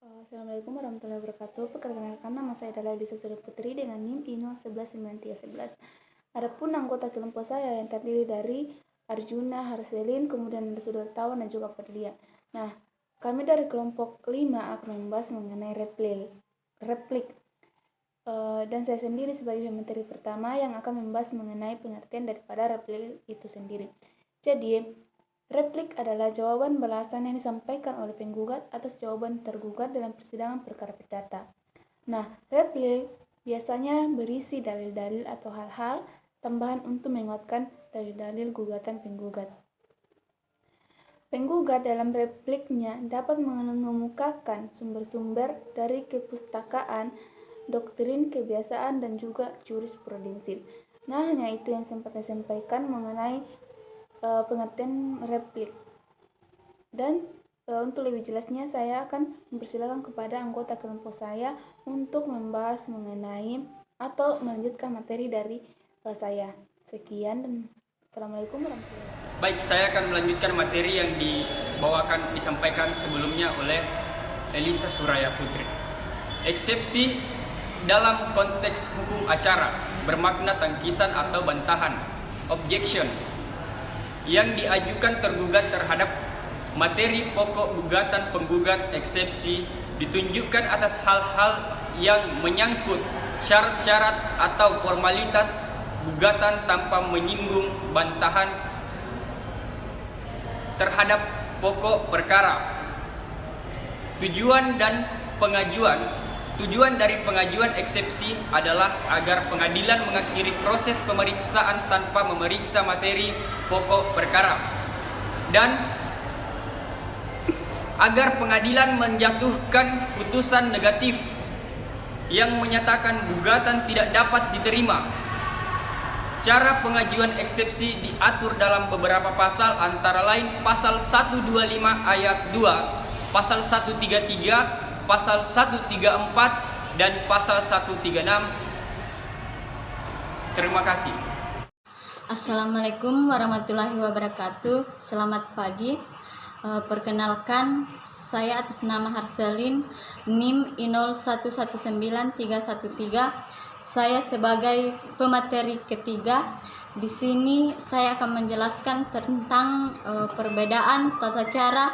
Assalamualaikum warahmatullahi wabarakatuh. Perkenalkan, nama saya adalah Elisa Surya Putri dengan NIM I01193111. Adapun anggota kelompok saya yang terdiri dari Arjuna, Harselin, kemudian ada Sudartawan dan juga Fadlia. Nah, kami dari kelompok 5 akan membahas mengenai replik. Dan saya sendiri sebagai materi pertama yang akan membahas mengenai pengertian daripada replik itu sendiri. Jadi, replik adalah jawaban balasan yang disampaikan oleh penggugat atas jawaban tergugat dalam persidangan perkara perdata. Nah, replik biasanya berisi dalil-dalil atau hal-hal tambahan untuk menguatkan dalil-dalil gugatan penggugat. Penggugat dalam repliknya dapat mengemukakan sumber-sumber dari kepustakaan, doktrin, kebiasaan, dan juga jurisprudensi. Nah, hanya itu yang sempat saya sampaikan mengenai pengertian replik. Dan untuk lebih jelasnya saya akan mempersilakan kepada anggota kelompok saya untuk membahas mengenai atau melanjutkan materi dari saya. Sekian dan Assalamualaikum warahmatullahi wabarakatuh. Baik, saya akan melanjutkan materi yang disampaikan sebelumnya oleh Elisa Surya Putri. Eksepsi dalam konteks hukum acara bermakna tangkisan atau bantahan, objection, yang diajukan tergugat terhadap materi pokok gugatan penggugat. Eksepsi ditunjukkan atas hal-hal yang menyangkut syarat-syarat atau formalitas gugatan tanpa menyinggung bantahan terhadap pokok perkara. Tujuan dari pengajuan eksepsi adalah agar pengadilan mengakhiri proses pemeriksaan tanpa memeriksa materi pokok perkara, dan agar pengadilan menjatuhkan putusan negatif yang menyatakan gugatan tidak dapat diterima. Cara pengajuan eksepsi diatur dalam beberapa pasal, antara lain pasal 125 ayat 2, pasal 133, pasal 134, dan pasal 136. Terima kasih. Assalamualaikum warahmatullahi wabarakatuh. Selamat pagi. Perkenalkan, saya atas nama Harselin, NIM I01193113. Saya sebagai pemateri ketiga. Di sini saya akan menjelaskan tentang perbedaan tata cara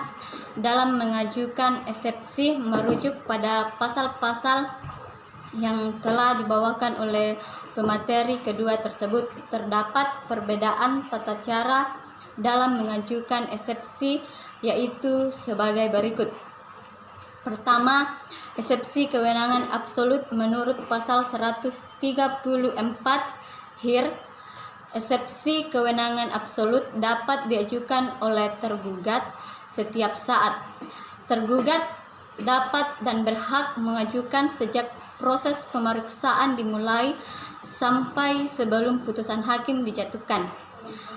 dalam mengajukan eksepsi merujuk pada pasal-pasal yang telah dibawakan oleh pemateri kedua tersebut. Terdapat perbedaan tata cara dalam mengajukan eksepsi, yaitu sebagai berikut. Pertama, eksepsi kewenangan absolut menurut pasal 134 HIR. Eksepsi kewenangan absolut dapat diajukan oleh tergugat setiap saat. Tergugat dapat dan berhak mengajukan sejak proses pemeriksaan dimulai sampai sebelum putusan hakim dijatuhkan.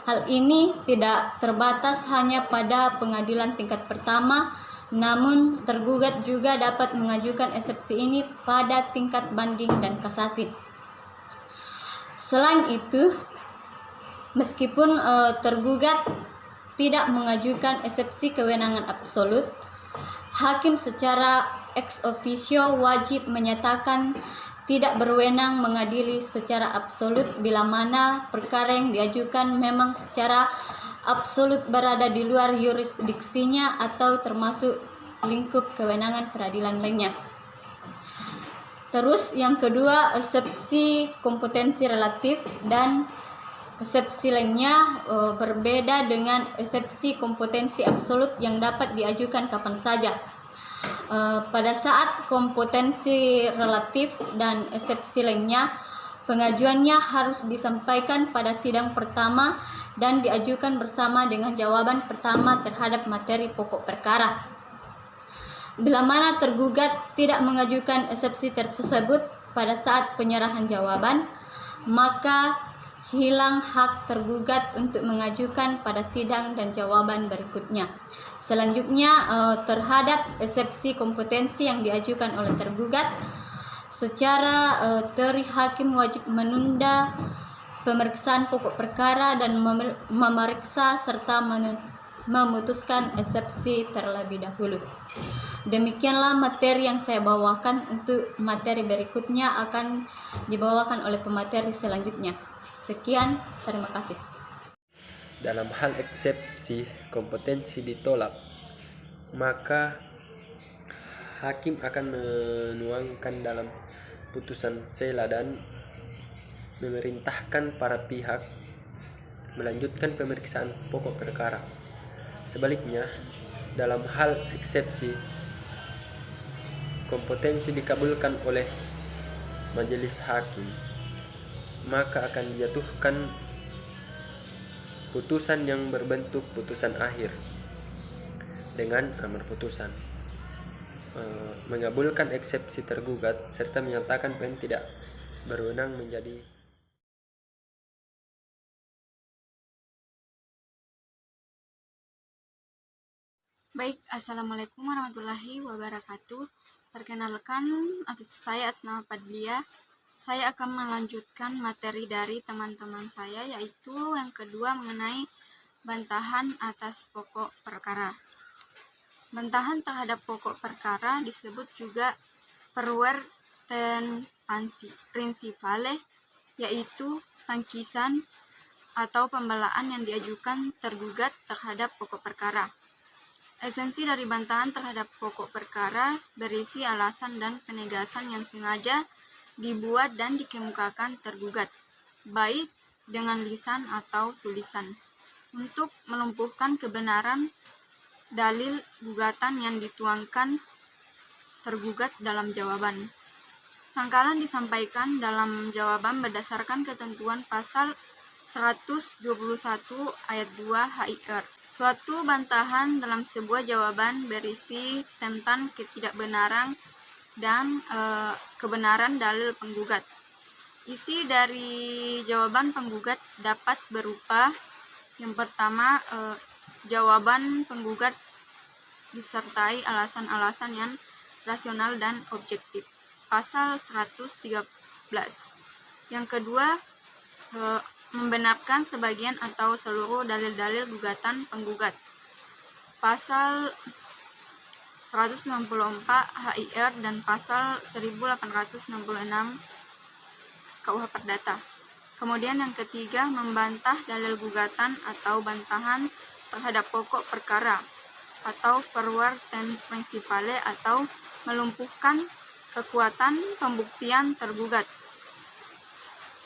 Hal ini tidak terbatas hanya pada pengadilan tingkat pertama, namun tergugat juga dapat mengajukan eksepsi ini pada tingkat banding dan kasasi. Selain itu, meskipun tergugat tidak mengajukan eksepsi kewenangan absolut, hakim secara ex officio wajib menyatakan tidak berwenang mengadili secara absolut bila mana perkara yang diajukan memang secara absolut berada di luar yurisdiksinya atau termasuk lingkup kewenangan peradilan lainnya. Terus yang kedua, eksepsi kompetensi relatif dan eksepsi lainnya berbeda dengan eksepsi kompetensi absolut yang dapat diajukan kapan saja. Pada saat kompetensi relatif dan eksepsi lainnya, pengajuannya harus disampaikan pada sidang pertama dan diajukan bersama dengan jawaban pertama terhadap materi pokok perkara. Bila mana tergugat tidak mengajukan eksepsi tersebut pada saat penyerahan jawaban, maka hilang hak tergugat untuk mengajukan pada sidang dan jawaban berikutnya. Selanjutnya, terhadap eksepsi kompetensi yang diajukan oleh tergugat, secara teori hakim wajib menunda pemeriksaan pokok perkara dan memeriksa serta memutuskan eksepsi terlebih dahulu. Demikianlah materi yang saya bawakan. Untuk materi berikutnya akan dibawakan oleh pemateri selanjutnya. Sekian, terima kasih. Dalam hal eksepsi kompetensi ditolak, maka hakim akan menuangkan dalam putusan sela dan memerintahkan para pihak melanjutkan pemeriksaan pokok perkara. Sebaliknya, dalam hal eksepsi kompetensi dikabulkan oleh majelis hakim, maka akan dijatuhkan putusan yang berbentuk putusan akhir dengan amar putusan, mengabulkan eksepsi tergugat serta menyatakan PN tidak berwenang menjadi Baik, Assalamualaikum warahmatullahi wabarakatuh. Perkenalkan, saya atas nama Padlia. Saya akan melanjutkan materi dari teman-teman saya, yaitu yang kedua mengenai bantahan atas pokok perkara. Bantahan terhadap pokok perkara disebut juga perwerten principale, yaitu tangkisan atau pembelaan yang diajukan tergugat terhadap pokok perkara. Esensi dari bantahan terhadap pokok perkara berisi alasan dan penegasan yang sengaja dibuat dan dikemukakan tergugat, baik dengan lisan atau tulisan, untuk melumpuhkan kebenaran dalil gugatan yang dituangkan tergugat dalam jawaban. Sangkalan disampaikan dalam jawaban berdasarkan ketentuan pasal 121 ayat 2 HIR. Suatu bantahan dalam sebuah jawaban berisi tentang ketidakbenaran dan kebenaran dalil penggugat. Isi dari jawaban penggugat dapat berupa: yang pertama, jawaban penggugat disertai alasan-alasan yang rasional dan objektif, pasal 113. Yang kedua, membenarkan sebagian atau seluruh dalil-dalil gugatan penggugat, pasal 164 HIR dan pasal 1866 KUH Perdata. Kemudian yang ketiga, membantah dalil gugatan atau bantahan terhadap pokok perkara atau perwerten principale, atau melumpuhkan kekuatan pembuktian tergugat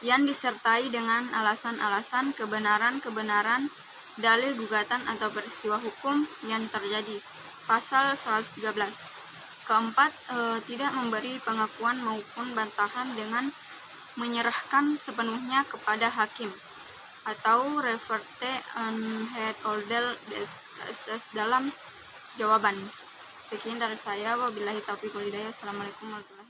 yang disertai dengan alasan-alasan kebenaran dalil gugatan atau peristiwa hukum yang terjadi, pasal 113. Keempat, tidak memberi pengakuan maupun bantahan dengan menyerahkan sepenuhnya kepada hakim atau reverte en het oordeel des dalam jawaban. Sekian dari saya, wabillahi taufiq wal hidayah. Assalamualaikum warahmatullahi wabarakatuh.